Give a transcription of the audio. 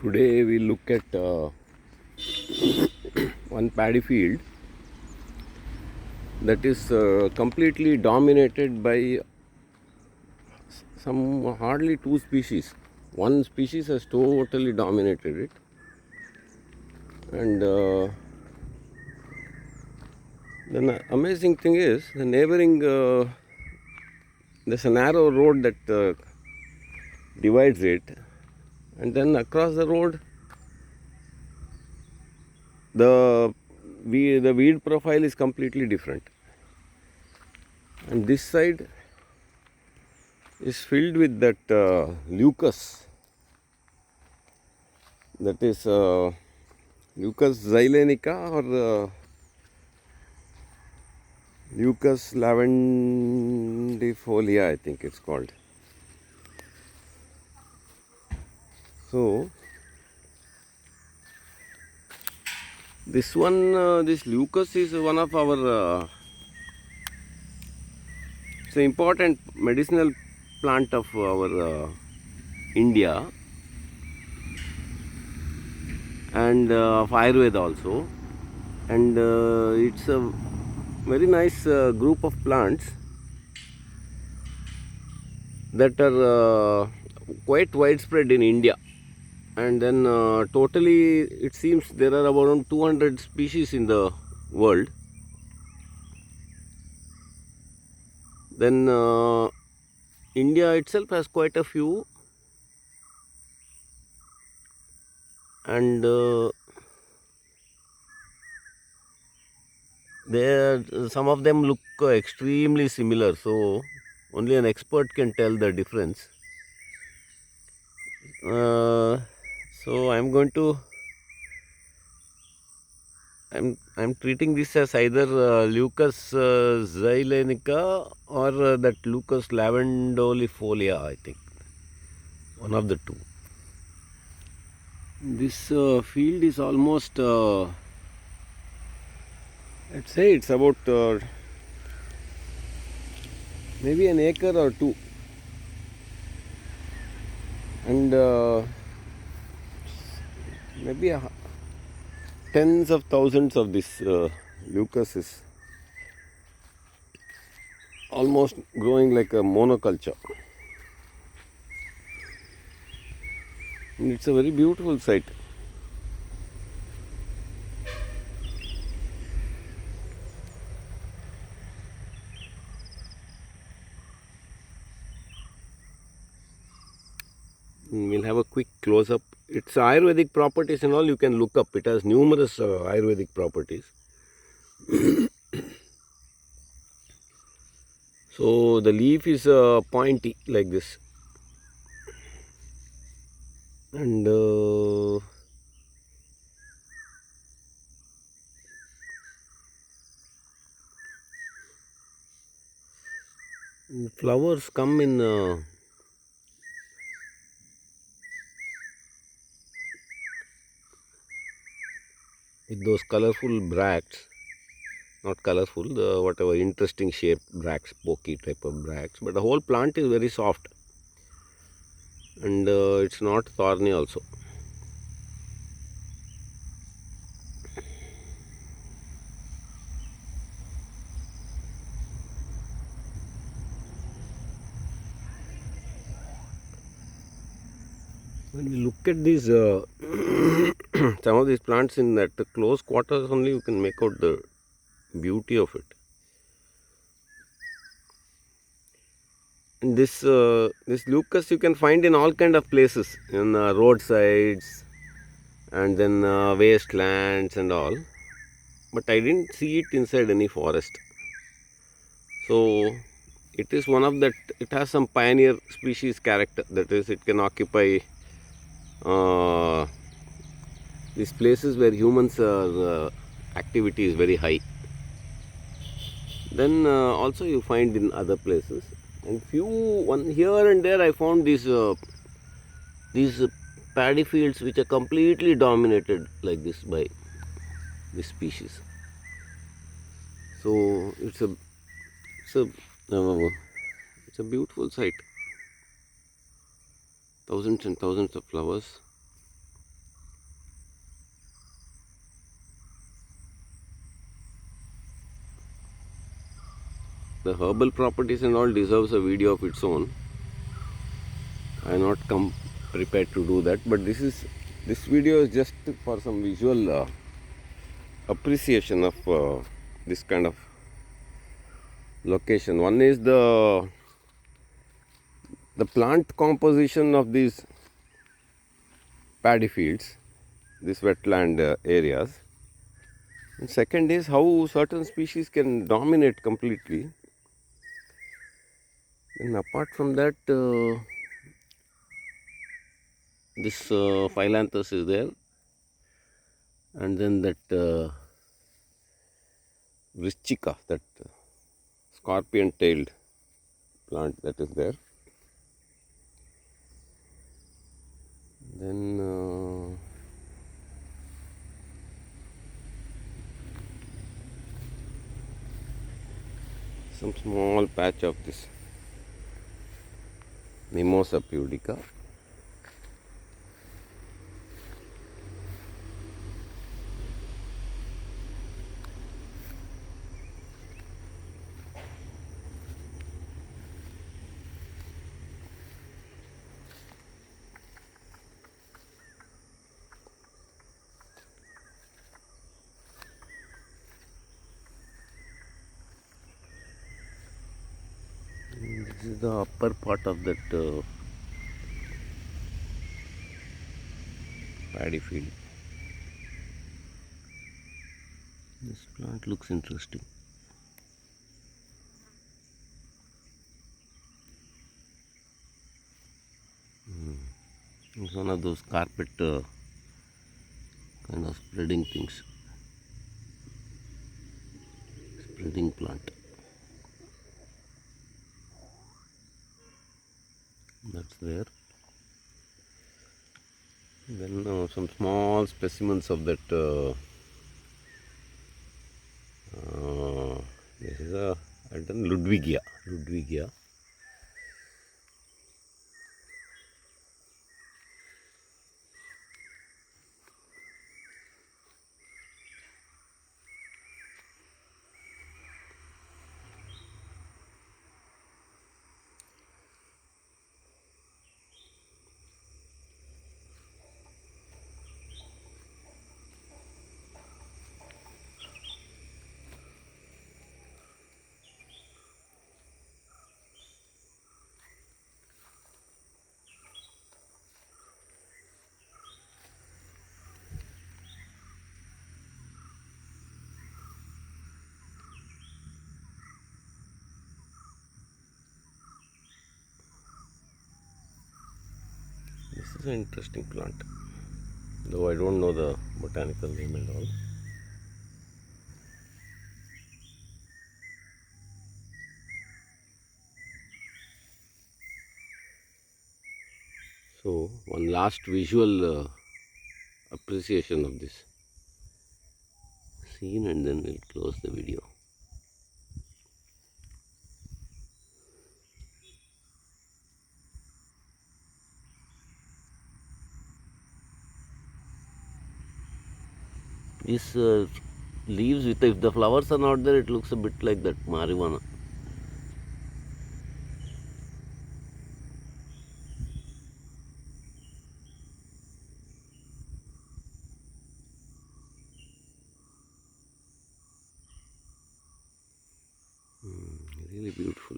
Today we look at one paddy field that is completely dominated by some hardly two species. One species has totally dominated it, and the amazing thing is the neighboring. There's a narrow road that divides it, and then across the road the weed profile is completely different, and this side is filled with that Leucas, that is Leucas zeylanica or Leucas lavendifolia, I think it's called. So this Leucas is one of our it's an important medicinal plant of our India, and of Ayurveda also, and it's a very nice group of plants that are quite widespread in India. And then totally it seems there are around 200 species in the world. Then India itself has quite a few, and some of them look extremely similar, so only an expert can tell the difference. So I'm treating this as either Leucas zeylanica or that Leucas lavendifolia, I think, one of the two. This field is almost, I'd say it's about maybe an acre or two, and maybe tens of thousands of this Leucas is almost growing like a monoculture. And it's a very beautiful sight. We'll have a quick close-up. Its Ayurvedic properties and all you can look up. It has numerous Ayurvedic properties. So the leaf is pointy like this, and flowers come in with those colorful bracts, not colorful, the whatever interesting shaped bracts, pokey type of bracts, but the whole plant is very soft, and it's not thorny also. When we look at these some of these plants in that close quarters only, you can make out the beauty of it. And this Leucas you can find in all kind of places, in roadsides, and then wastelands and all, but I didn't see it inside any forest. So it is one of that, it has some pioneer species character, that is, it can occupy these places where humans activity is very high. Then also you find in other places, and one here and there I found these paddy fields which are completely dominated like this by this species. So it's a beautiful sight. Thousands and thousands of flowers. The herbal properties and all deserves a video of its own. I am not come prepared to do that, but this video is just for some visual appreciation of this kind of location. One is the plant composition of these paddy fields, these wetland areas. And second is how certain species can dominate completely. And apart from that, this phyllanthus is there, and then that Vrichika, that scorpion-tailed plant that is there. Then some small patch of this Mimosa pudica. This is the upper part of that paddy field. This plant looks interesting. It's one of those carpet kind of spreading things, spreading plant. That's there. Then some small specimens of that. This is a Ludwigia. Ludwigia. This is an interesting plant, though I don't know the botanical name and all. So, one last visual appreciation of this scene, and then we'll close the video. These leaves, if the flowers are not there, it looks a bit like that marijuana. Really beautiful.